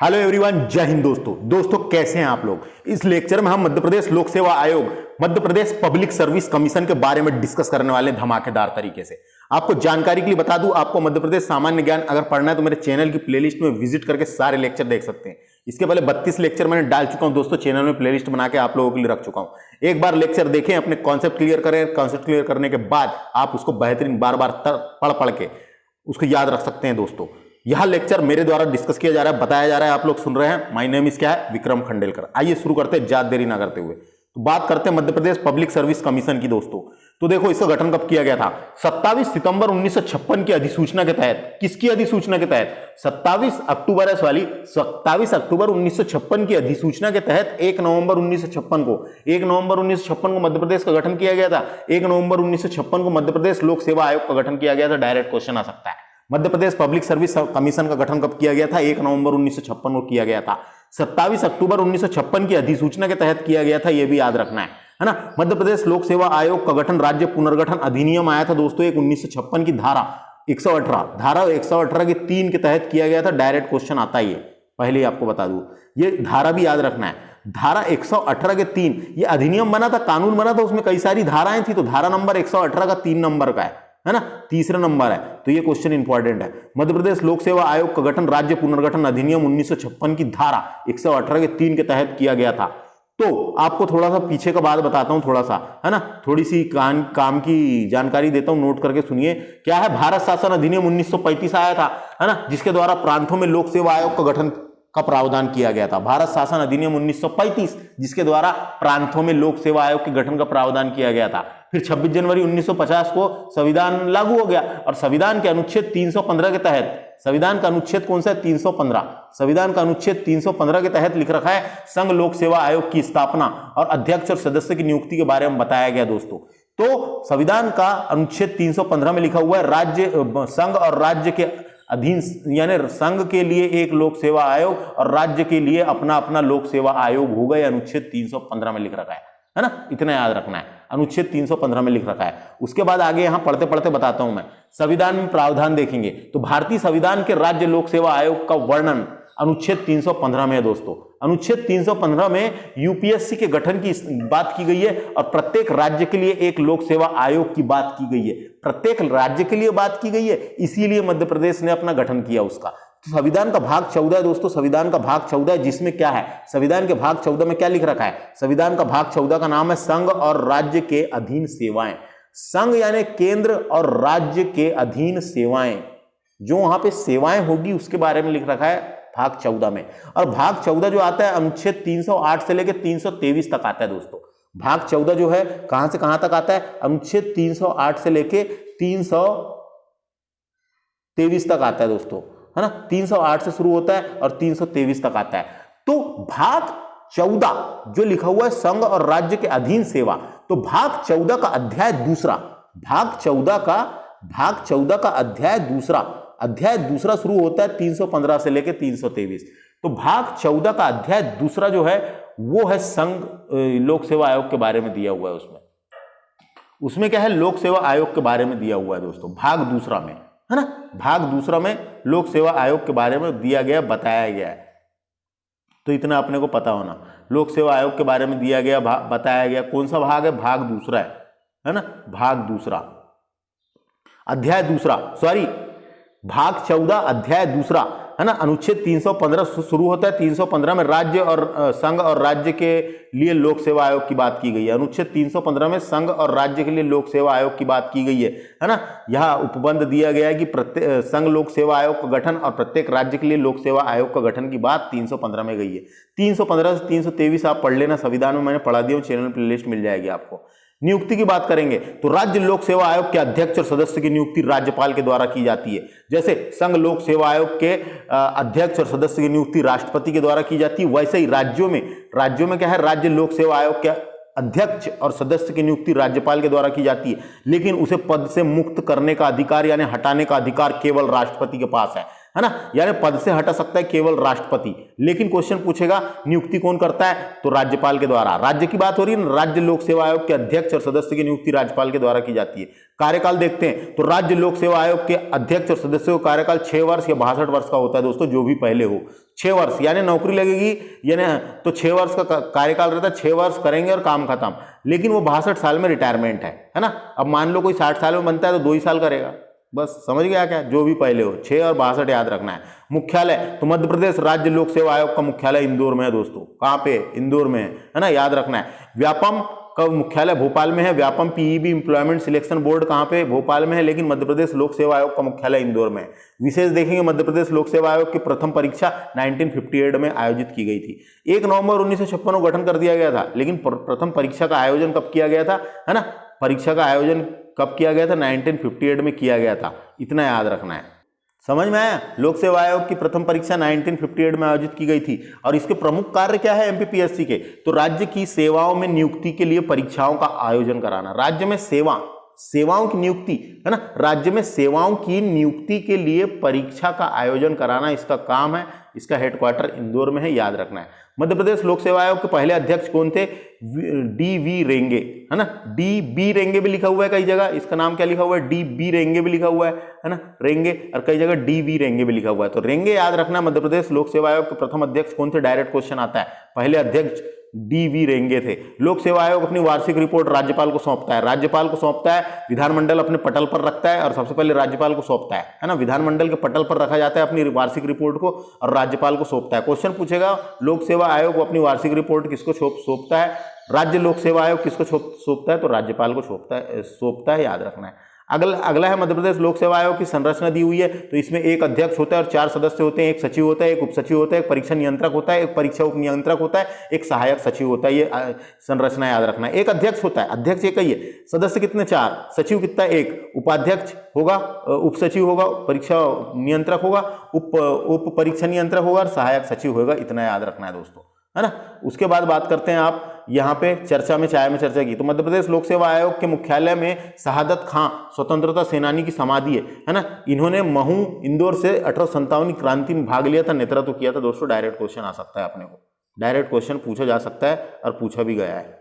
Hello everyone, जय हिंद दोस्तों कैसे हैं आप लोग। इस लेक्चर में हम मध्य प्रदेश लोक सेवा आयोग, Madhya Pradesh public service commission के बारे में डिस्कस करने वाले धमाकेदार तरीके से। आपको जानकारी के लिए बता दूं, आपको मध्य प्रदेश सामान्य ज्ञान अगर पढ़ना है तो मेरे चैनल की प्लेलिस्ट में विजिट करके सारे लेक्चर देख सकते हैं। इसके पहले 32 लेक्चर मैंने डाल चुका हूं दोस्तों, चैनल में प्लेलिस्ट बना के आप लोगों के लिए रख चुका हूं। एक बार लेक्चर देखें, अपने कॉन्सेप्ट क्लियर करें। कॉन्सेप्ट क्लियर करने के बाद आप उसको बेहतरीन बार बार पढ़ के उसको याद रख सकते हैं दोस्तों। यह लेक्चर मेरे द्वारा डिस्कस किया जा रहा है, बताया जा रहा है, आप लोग सुन रहे हैं। माय नेम इज क्या है, विक्रम खंडेलकर। आइए शुरू करते हैं ज्यादा देरी ना करते हुए। तो बात करते हैं Madhya Pradesh public service commission की दोस्तों। तो देखो, इसका गठन कब किया गया था? 27 सितंबर 1956 की अधिसूचना के तहत। किसकी अधिसूचना के तहत? 27 अक्टूबर 1956 की अधिसूचना के तहत 1 नवंबर 1956 को मध्य प्रदेश का गठन किया गया था। 1 नवंबर 1956 को मध्य प्रदेश लोक सेवा आयोग का गठन किया गया था। डायरेक्ट क्वेश्चन आ सकता है। Madhya Pradesh public service commission का गठन कब किया गया था? 1 नवंबर 1956 को किया गया था। 27 अक्टूबर 1956 की अधिसूचना के तहत किया गया था, यह भी याद रखना है ना। मध्य प्रदेश लोक सेवा आयोग का गठन राज्य पुनर्गठन अधिनियम आया था दोस्तों, एक 1956 की धारा 118 के 3 के तहत किया गया था। डायरेक्ट क्वेश्चन आता ही है, पहले ही आपको बता दूं, ये धारा भी याद रखना है। धारा 118 के 3, ये अधिनियम बना था, कानून बना था, उसमें कई सारी धाराएं थी, तो धारा नंबर 118 का 3 नंबर का है ना, तीसरा नंबर है। तो ये क्वेश्चन इंपॉर्टेंट है। मध्य प्रदेश लोक सेवा आयोग का गठन राज्य पुनर्गठन अधिनियम 1956 की धारा 118 के 3 के तहत किया गया था। तो आपको थोड़ा सा पीछे का बात बताता हूं, थोड़ा सा है ना, थोड़ी सी काम की जानकारी देता हूं, नोट करके सुनिए। क्या है? भारत शासन अधिनियम 1935 आया था, है ना, जिसके द्वारा प्रांतों में लोक सेवा आयोग का गठन का प्रावधान किया गया था। भारत शासन अधिनियम 1935, जिसके द्वारा प्रांतों में लोक सेवा आयोग के गठन का प्रावधान किया गया था। फिर 26 जनवरी 1950 को संविधान लागू हो गया, और संविधान के अनुच्छेद 315 के तहत, संविधान का अनुच्छेद कौन सा है? 315। संविधान का अनुच्छेद 315 के तहत लिख रखा है संघ लोक सेवा आयोग की स्थापना और अध्यक्ष और सदस्य की नियुक्ति के बारे में बताया गया दोस्तों। तो संविधान का अनुच्छेद 315 में लिखा हुआ है राज्य, संघ और राज्य के अधीन, यानी संघ के लिए एक लोक सेवा आयोग और राज्य के लिए अपना अपना लोक सेवा आयोग होगा। यह अनुच्छेद 315 में लिख रखा है ना, इतना याद रखना है। अनुच्छेद 315 में लिख रखा है। उसके बाद आगे यहां पढ़ते पढ़ते बताता हूं मैं। संविधान में प्रावधान देखेंगे तो भारतीय संविधान के राज्य लोक सेवा आयोग का वर्णन अनुच्छेद 315 में है दोस्तों। अनुच्छेद 315 में यूपीएससी के गठन की बात की गई है, और प्रत्येक राज्य के लिए एक लोक सेवा आयोग की बात की गई है। प्रत्येक राज्य के लिए बात की गई है, इसीलिए मध्य प्रदेश ने अपना गठन किया उसका। तो संविधान का भाग 14 है दोस्तों, संविधान का भाग 14 है, जिसमें क्या है? संविधान के भाग 14 में क्या लिख रखा है? संविधान का भाग 14 का नाम है संघ और राज्य के अधीन सेवाएं। संघ यानी केंद्र और राज्य के अधीन सेवाएं, जो वहां पे सेवाएं होगी उसके बारे में लिख रखा है भाग 14 में। और भाग 14 जो आता है अनुच्छेद 308 से लेकर 323 तक आता है दोस्तों। भाग 14 जो है कहां से कहां तक आता है? अनुच्छेद 308 से लेकर 323 तक आता है दोस्तों, है ना। 308 से शुरू होता है और 323 तक आता है। तो भाग 14 जो लिखा हुआ है संघ और राज्य के अधीन सेवा, तो भाग 14 का अध्याय दूसरा, भाग 14 का अध्याय दूसरा शुरू होता है 315 से लेकर 323। तो भाग 14 का अध्याय दूसरा जो है वो है संघ लोक सेवा आयोग के बारे में दिया हुआ है। उसमें क्या है? लोक सेवा आयोग के बारे में दिया हुआ है दोस्तों, भाग दूसरा में, है ना। भाग दूसरा में लोक सेवा आयोग के बारे में दिया गया, बताया गया है। तो इतना अपने को पता होना, लोक सेवा आयोग के बारे में दिया गया, बताया गया। कौन सा भाग है? भाग दूसरा है ना, भाग दूसरा, अध्याय दूसरा, सॉरी, भाग 14 अध्याय दूसरा, है ना। अनुच्छेद 315 शुरू होता है। 315 में राज्य और संघ और राज्य के लिए लोक सेवा आयोग की बात की गई है। अनुच्छेद 315 में संघ और राज्य के लिए लोक सेवा आयोग की बात की गई है ना। यह उपबंध दिया गया है कि प्रत्येक संघ लोक सेवा आयोग का गठन और प्रत्येक राज्य के लिए लोक सेवा आयोग का गठन की बात 315 में गई है। 315 से 323 आप पढ़ लेना, संविधान में मैंने पढ़ा दिया, चैनल प्लेलिस्ट मिल जाएगी आपको। नियुक्ति की बात करेंगे तो राज्य लोक सेवा आयोग के अध्यक्ष और सदस्य की नियुक्ति राज्यपाल के द्वारा की जाती है। जैसे संघ लोक सेवा आयोग के अध्यक्ष और सदस्य की नियुक्ति राष्ट्रपति के द्वारा की जाती है, वैसे ही राज्यों में क्या है? राज्य लोक सेवा आयोग के अध्यक्ष और सदस्य की नियुक्ति राज्यपाल के द्वारा की जाती है, लेकिन उसे पद से मुक्त करने का अधिकार यानी हटाने का अधिकार केवल राष्ट्रपति के पास है। है ना, यानी पद से हटा सकता है केवल राष्ट्रपति। लेकिन क्वेश्चन पूछेगा नियुक्ति कौन करता है, तो राज्यपाल के द्वारा। राज्य की बात हो रही है ना, राज्य लोक सेवा आयोग के अध्यक्ष और सदस्य की नियुक्ति राज्यपाल के द्वारा की जाती है। कार्यकाल देखते हैं तो राज्य लोक सेवा आयोग के अध्यक्ष और सदस्यों का कार्यकाल 6 वर्ष या 62 वर्ष का होता है दोस्तों, जो भी पहले हो। 6 वर्ष यानी नौकरी लगेगी यानी तो 6 वर्ष का कार्यकाल रहता है, 6 वर्ष करेंगे और काम खत्म। लेकिन वो 62 साल में रिटायरमेंट है ना। अब मान लो कोई 60 साल में बनता है तो 2 ही साल करेगा, बस समझ गया क्या, जो भी पहले हो। 6 और 62 याद रखना है। मुख्यालय तो मध्य प्रदेश राज्य लोक सेवा आयोग का मुख्यालय इंदौर में है दोस्तों। कहाँ पे, इंदौर में है ना, याद रखना है। व्यापम का मुख्यालय भोपाल में है। Vyapam PEB employment selection board कहाँ पे, भोपाल में है, लेकिन मध्य प्रदेश लोक सेवा आयोग का मुख्यालय इंदौर में है। विशेष देखेंगे मध्य प्रदेश लोक सेवा आयोग की प्रथम परीक्षा 1958 में आयोजित की गई थी। 1 नवंबर 1956 को गठन कर दिया गया था, लेकिन प्रथम परीक्षा का आयोजन कब किया गया था, है ना, परीक्षा का आयोजन कब किया गया था, 1958 में किया गया था। इतना याद रखना है। समझ में आया। लोक सेवा आयोग की प्रथम परीक्षा 1958 में आयोजित की गई थी। और इसके प्रमुख कार्य क्या है एमपीपीएससी के, तो राज्य की सेवाओं में नियुक्ति के लिए परीक्षाओं का आयोजन कराना। राज्य में सेवाओं की नियुक्ति, है ना, राज्य में सेवाओं की नियुक्ति के लिए परीक्षा का आयोजन कराना इसका काम है। इसका हेडक्वार्टर इंदौर में है, याद रखना है। मध्य प्रदेश लोक सेवा आयोग के पहले अध्यक्ष कौन थे, डी.वी. रेंगे, है ना, डी.बी. रेंगे भी लिखा हुआ है कई जगह, इसका नाम क्या लिखा हुआ है, डी.बी. रेंगे भी लिखा हुआ है ना, रेंगे, और कई जगह डी.वी. रेंगे भी लिखा हुआ है। तो रेंगे याद रखना। मध्य प्रदेश लोक सेवा आयोग के प्रथम अध्यक्ष कौन थे, डायरेक्ट क्वेश्चन आता है। पहले अध्यक्ष डी.वी. रेंगे थे। लोक सेवा आयोग अपनी वार्षिक रिपोर्ट राज्यपाल को सौंपता है। राज्यपाल को सौंपता है, विधानमंडल अपने पटल पर रखता है और सबसे पहले राज्यपाल को सौंपता है ना, विधानमंडल के पटल पर रखा जाता है अपनी वार्षिक रिपोर्ट को और राज्यपाल को सौंपता है। क्वेश्चन पूछेगा लोक सेवा आयोग अपनी वार्षिक रिपोर्ट किसको सौंपता है, राज्य लोक सेवा आयोग किसको सौंपता है, तो राज्यपाल को सौंपता है, याद रखना है। अगला है मध्य प्रदेश लोक सेवा आयोग की संरचना दी हुई है। तो इसमें एक अध्यक्ष होता है और 4 सदस्य होते हैं। एक सचिव होता है, एक उप सचिव होता है, एक परीक्षा नियंत्रक होता है, एक परीक्षा उप नियंत्रक होता है, एक सहायक सचिव होता है। ये संरचना याद रखना है। एक अध्यक्ष होता है, अध्यक्ष एक ही है। सदस्य कितने, 4। सचिव कितना, 1। उपाध्यक्ष होगा, उप सचिव होगा, परीक्षा नियंत्रक होगा, उप परीक्षा नियंत्रक होगा और सहायक सचिव होगा। इतना याद रखना है दोस्तों, है ना। उसके बाद बात करते हैं आप यहाँ पे चाय में चर्चा की। तो मध्य प्रदेश लोक सेवा आयोग के मुख्यालय में शहादत खां स्वतंत्रता सेनानी की समाधि है ना। इन्होंने महू इंदौर से 1857 क्रांति में भाग लिया था, नेतृत्व किया था दोस्तों। डायरेक्ट क्वेश्चन आ सकता है अपने को, डायरेक्ट क्वेश्चन पूछा जा सकता है और पूछा भी गया है।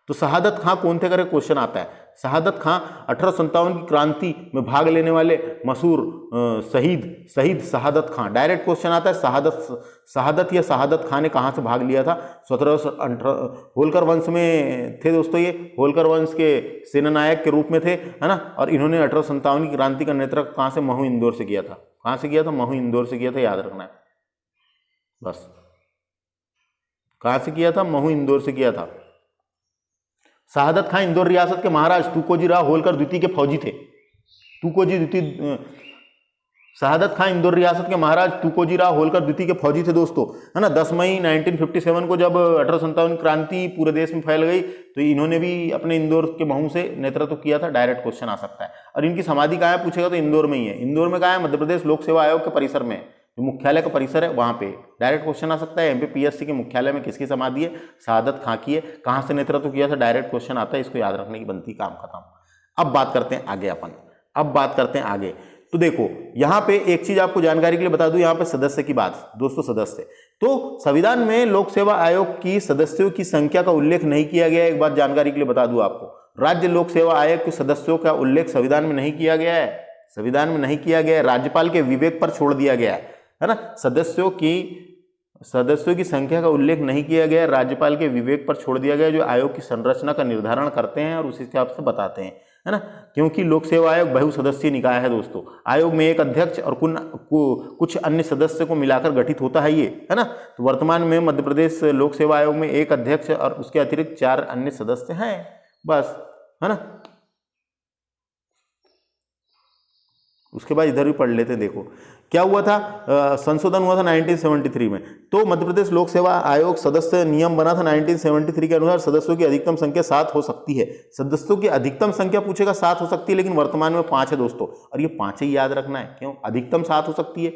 तो शहादत खां कौन थे करके क्वेश्चन आता है। शहादत खां 1857 की क्रांति में भाग लेने वाले मशहूर शहीद शहादत खां। डायरेक्ट क्वेश्चन आता है शहादत या शहादत खां ने कहाँ से भाग लिया था। 1718 होलकर वंश में थे दोस्तों। ये होलकर वंश के सेनानायक के रूप में थे, है ना। और इन्होंने 1857 की क्रांति का नेतृत्व कहाँ से, महू इंदौर से किया था। कहाँ से किया था, महू इंदौर से किया था, याद रखना है बस। कहाँ से किया था, महू इंदौर से किया था। शहादत खां इंदौर रियासत के महाराज तुकोजी राव होलकर द्वितीय के फौजी थे। शहादत खां इंदौर रियासत के महाराज तुकोजी राव होलकर द्वितीय के फौजी थे दोस्तों, है ना। 10 मई 1957 को जब 1857 क्रांति पूरे देश में फैल गई तो इन्होंने भी अपने इंदौर के महू से नेतृत्व किया था। डायरेक्ट क्वेश्चन आ सकता है। और इनकी समाधि कहाँ है पूछेगा तो इंदौर में ही है। इंदौर में कहाँ है, मध्य प्रदेश लोक सेवा आयोग के परिसर में, जो मुख्यालय का परिसर है वहां पे। डायरेक्ट क्वेश्चन आ सकता है एमपीपीएससी के मुख्यालय में किसकी समाधि है, शहादत खां की है। कहां से नेतृत्व किया था, डायरेक्ट क्वेश्चन आता है, इसको याद रखने की बनती, काम खत्म। अब बात करते हैं आगे तो देखो यहां पे एक चीज आपको जानकारी के लिए बता दूं, यहां पे सदस्य की बात दोस्तों। सदस्य तो संविधान में लोक सेवा आयोग की सदस्यों की संख्या का उल्लेख नहीं किया गया है। एक बात जानकारी के लिए बता दूं आपको, राज्य लोक सेवा आयोग के सदस्यों का उल्लेख संविधान में नहीं किया गया है। संविधान में नहीं किया गया है, राज्यपाल के विवेक पर छोड़ दिया गया है ना। सदस्यों की संख्या का उल्लेख नहीं किया गया, राज्यपाल के विवेक पर छोड़ दिया गया, जो आयोग की संरचना का निर्धारण करते हैं और उसी हिसाब से बताते हैं, है ना। क्योंकि लोक सेवा आयोग बहुसदस्यीय निकाय है दोस्तों। आयोग में एक अध्यक्ष और कुछ अन्य सदस्य को मिलाकर गठित होता है ये, है ना। तो वर्तमान में मध्य प्रदेश लोक सेवा आयोग में एक अध्यक्ष और उसके अतिरिक्त 4 अन्य सदस्य हैं बस, है ना। उसके बाद इधर भी पढ़ लेते हैं। देखो क्या हुआ था, संशोधन हुआ था 1973 में। तो मध्य प्रदेश लोक सेवा आयोग सदस्य नियम बना था 1973 के अनुसार सदस्यों की अधिकतम संख्या 7 हो सकती है। सदस्यों की अधिकतम संख्या पूछेगा 7 हो सकती है, लेकिन वर्तमान में 5 है दोस्तों। और ये 5 ही याद रखना है, क्यों, अधिकतम 7 हो सकती है,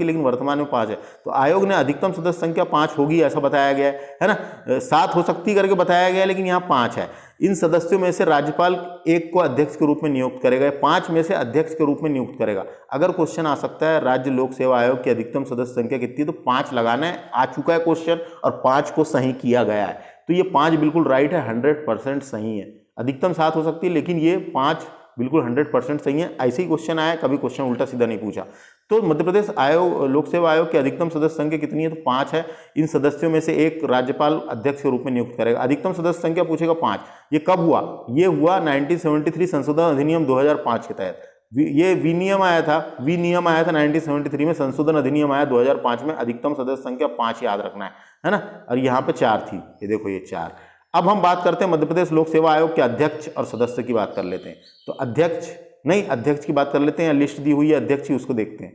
लेकिन वर्तमान में 5 है। तो आयोग ने अधिकतम सदस्य संख्या 5 होगी ऐसा बताया गया है ना। 7 हो सकती करके बताया गया है, लेकिन यहाँ 5 है। इन सदस्यों में से राज्यपाल एक को अध्यक्ष के रूप में नियुक्त करेगा, 5 में से अध्यक्ष के रूप में नियुक्त करेगा। अगर क्वेश्चन आ सकता है राज्य लोक सेवा आयोग की अधिकतम सदस्य संख्या कितनी है, तो 5 लगाना है। आ चुका है क्वेश्चन और 5 को सही किया गया है, तो ये 5 बिल्कुल राइट है, 100% सही है। अधिकतम 7 हो सकती है, लेकिन ये 5 बिल्कुल 100% सही है। ऐसे ही क्वेश्चन आया, कभी क्वेश्चन उल्टा सीधा नहीं पूछा। तो मध्य प्रदेश आयोग लोक सेवा आयोग की अधिकतम सदस्य संख्या कितनी है, तो 5 है। इन सदस्यों में से एक राज्यपाल अध्यक्ष के रूप में नियुक्त करेगा। अधिकतम सदस्य संख्या पूछेगा 5। ये कब हुआ? ये हुआ 1973 संशोधन अधिनियम 2005 के तहत। ये विनियम आया था 1973 में, संशोधन अधिनियम आया 2005 में। अधिकतम सदस्य संख्या 5 याद रखना है ना। और यहाँ पे 4 थी, ये देखो ये 4। अब हम बात करते हैं मध्य प्रदेश लोक सेवा आयोग के अध्यक्ष और सदस्य की बात कर लेते हैं। तो अध्यक्ष की बात कर लेते हैं, लिस्ट दी हुई है अध्यक्ष की, उसको देखते हैं।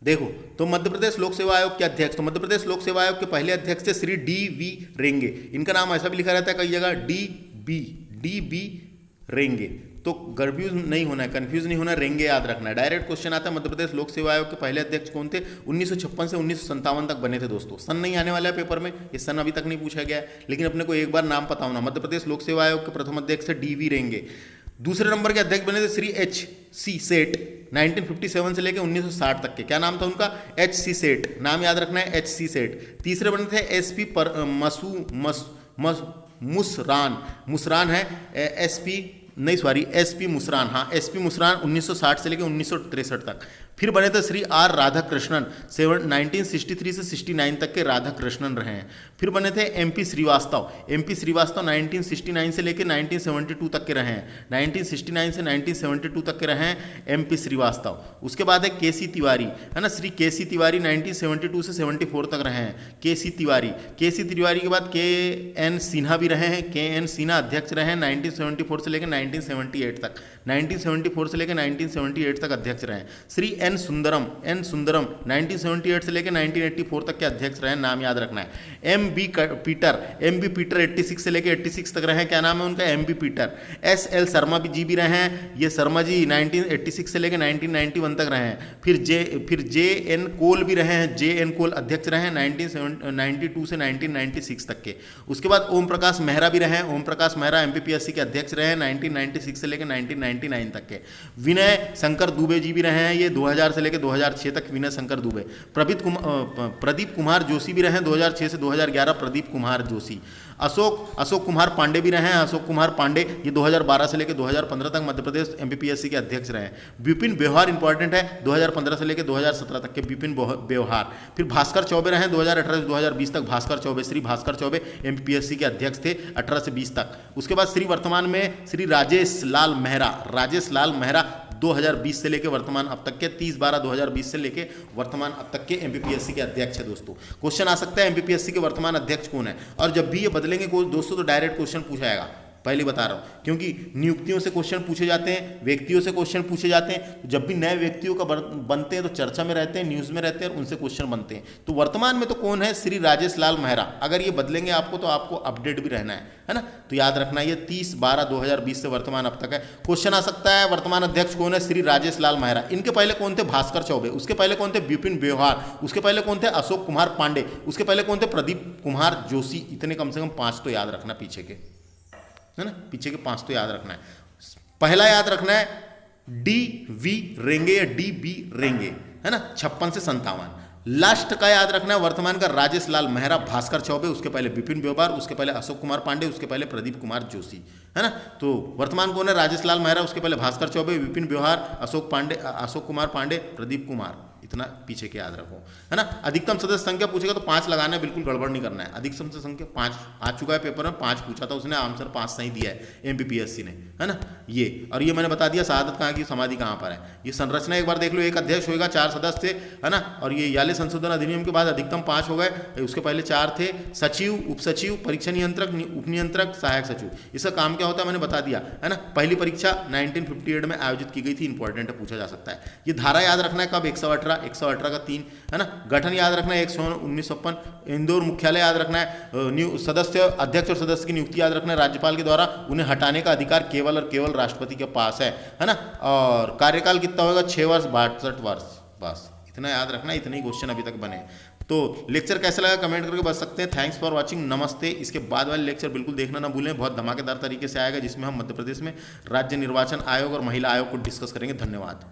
देखो तो मध्य प्रदेश लोक सेवा आयोग के अध्यक्ष, तो मध्य प्रदेश लोक सेवा आयोग के पहले अध्यक्ष थे श्री डी.वी. रेंगे। इनका नाम ऐसा भी लिखा रहता है कई जगह डी.बी. रेंगे। तो कंफ्यूज नहीं होना है, रेंगे याद रखना है। डायरेक्ट क्वेश्चन आता है मध्य प्रदेश लोक सेवा आयोग के पहले अध्यक्ष कौन थे? 1956 से 1957 तक बने थे दोस्तों। सन नहीं आने वाला है पेपर में, ये सन अभी तक नहीं पूछा गया है, लेकिन अपने को एक बार नाम पता होना। मध्य प्रदेश लोक सेवा आयोग के प्रथम अध्यक्ष डी.वी. रेंगे। दूसरे नंबर के अध्यक्ष बने थे श्री H.C. सेठ, 1957 से लेकर 1960 तक के। क्या नाम था उनका? H.C. सेठ, नाम याद रखना है, H.C. सेठ। तीसरे बने थे S.P. मुसरान है, S.P. मुसरान, हाँ S.P. मुसरान 1960 से लेकर 1963 तक। फिर बने थे श्री आर राधाकृष्णन, 1963 से 69 तक के राधाकृष्णन रहे हैं। फिर बने थे MP श्रीवास्तव 1969 से लेकर 1972 तक के रहे हैं। 1969 से 1972 तक के रहे हैं MP श्रीवास्तव। उसके बाद है KC तिवारी, है ना, श्री KC तिवारी 1972 से 74 तक रहे हैं। KC तिवारी के बाद KN सिन्हा भी रहे हैं। KN सिन्हा अध्यक्ष रहे हैं 1974 से लेकर 1978 तक। 1974 से लेकर 1978 तक अध्यक्ष रहे हैं। श्री एन सुंदरम 1978 से लेकर 1984 तक के अध्यक्ष रहे, नाम याद रखना है। MB पीटर 86 से लेकर 86 तक रहे, क्या नाम है उनका? MB Peter. SL Sharma ji भी रहे हैं, ये शर्मा जी 1986 से लेकर 1991 तक रहे हैं। फिर JN कोल भी रहे हैं, JN कोल अध्यक्ष रहे हैं 1992 से 1996 तक के। उसके बाद ओम प्रकाश मेहरा भी रहे हैं, ओम प्रकाश मेहरा MPPSC के अध्यक्ष रहे हैं 1996 से लेकर 1999 तक के। विनय शंकर दुबे जी भी रहे हैं, ये 2000 से लेकर 2006 तक विनय शंकर दुबे। प्रदीप कुमार जोशी भी रहे हैं 2006 से 2011, प्रदीप कुमार जोशी। अशोक कुमार पांडे भी रहे हैं, अशोक कुमार पांडे ये 2012 से लेकर 2015 तक मध्य प्रदेश MPPSC के अध्यक्ष रहे हैं। विपिन व्यवहार इंपॉर्टेंट है, 2015 से लेकर 2017 तक के विपिन व्यवहार। फिर भास्कर चौबे रहे हैं 2018 से 2020 तक, भास्कर चौबे, श्री भास्कर चौबे MPPSC के अध्यक्ष थे 18 से 20 तक। उसके बाद वर्तमान में श्री राजेश लाल मेहरा 2020 से लेकर वर्तमान अब तक के 30/12/2020 से लेकर वर्तमान अब तक के MPPSC के अध्यक्ष है दोस्तों। क्वेश्चन आ सकता है MPPSC के वर्तमान अध्यक्ष कौन है, और जब भी ये बदलेंगे दोस्तों तो डायरेक्ट क्वेश्चन पूछा जाएगा, पहले बता रहा हूँ, क्योंकि नियुक्तियों से क्वेश्चन पूछे जाते हैं, व्यक्तियों से क्वेश्चन पूछे जाते हैं। जब भी नए व्यक्तियों का बनते हैं तो चर्चा में रहते हैं, न्यूज़ में रहते हैं और उनसे क्वेश्चन बनते हैं। तो वर्तमान में तो कौन है? श्री राजेश लाल मेहरा। अगर ये बदलेंगे आपको तो आपको अपडेट भी रहना है ना, तो याद रखना ये 30/12/2020 से वर्तमान अब तक है। क्वेश्चन आ सकता है वर्तमान अध्यक्ष कौन है? श्री राजेश लाल मेहरा। इनके पहले कौन थे? भास्कर चौबे। उसके पहले कौन थे? विपिन व्यवहार। उसके पहले कौन थे? अशोक कुमार पांडे। उसके पहले कौन थे? प्रदीप कुमार जोशी। इतने कम से कम 5 तो याद रखना पीछे के, है ना, पीछे के 5 तो याद रखना है। पहला याद रखना है डी.वी. रेंगे या डी.बी. रेंगे, है ना, 56 से 57। लास्ट का याद रखना है वर्तमान का राजेश लाल मेहरा, भास्कर चौबे, उसके पहले विपिन व्यवहार, उसके पहले अशोक कुमार पांडे, उसके पहले प्रदीप कुमार जोशी, है ना। तो वर्तमान कौन है? राजेश लाल मेहरा, उसके पहले भास्कर चौबे, विपिन व्यवहार, अशोक कुमार पांडे, प्रदीप कुमार। इतना पीछे के याद रखो, है ना। अधिकतम सदस्य संख्या पूछेगा तो 5 लगाना है, बिल्कुल गड़बड़ नहीं करना है। अधिकतम सदस्य संख्या 5 आ चुका है पेपर में, 5 पूछा था उसने, आंसर 5 सही दिया है MPPSC ने, है ना। ये और ये मैंने बता दिया शहादत कहाँ की, समाधि कहाँ पर है। ये संरचना एक बार देख लो, एक अध्यक्ष होगा, 4 सदस्य, है ना। और ये याले संशोधन अधिनियम के बाद अधिकतम 5 हो गए, उसके पहले 4 थे। सचिव, उप सचिव, परीक्षा नियंत्रक, उप नियंत्रक, सहायक सचिव। इसका काम क्या होता है मैंने बता दिया, है ना। पहली परीक्षा 1958 में आयोजित की गई थी, इंपॉर्टेंट है, पूछा जा सकता है। ये धारा याद रखना है कब? 118 का 3, है ना। गठन याद रखना है 1956। इंदौर मुख्यालय याद रखना है। सदस्य, अध्यक्ष और सदस्य की नियुक्ति याद रखना है राज्यपाल के द्वारा, उन्हें हटाने का अधिकार केवल और केवल राष्ट्रपति के पास है ना। और कार्यकाल कितना होगा? 6 वर्ष 62 वर्ष, बस इतना याद रखना है। इतने ही क्वेश्चन अभी तक बने। तो लेक्चर कैसा लगा कमेंट करके बता सकते हैं। थैंक्स फॉर वॉचिंग, नमस्ते। इसके बाद वाले लेक्चर बिल्कुल देखना ना भूलें, बहुत धमाकेदार तरीके से आएगा, जिसमें हम मध्य प्रदेश में राज्य निर्वाचन आयोग और महिला आयोग को डिस्कस करेंगे। धन्यवाद।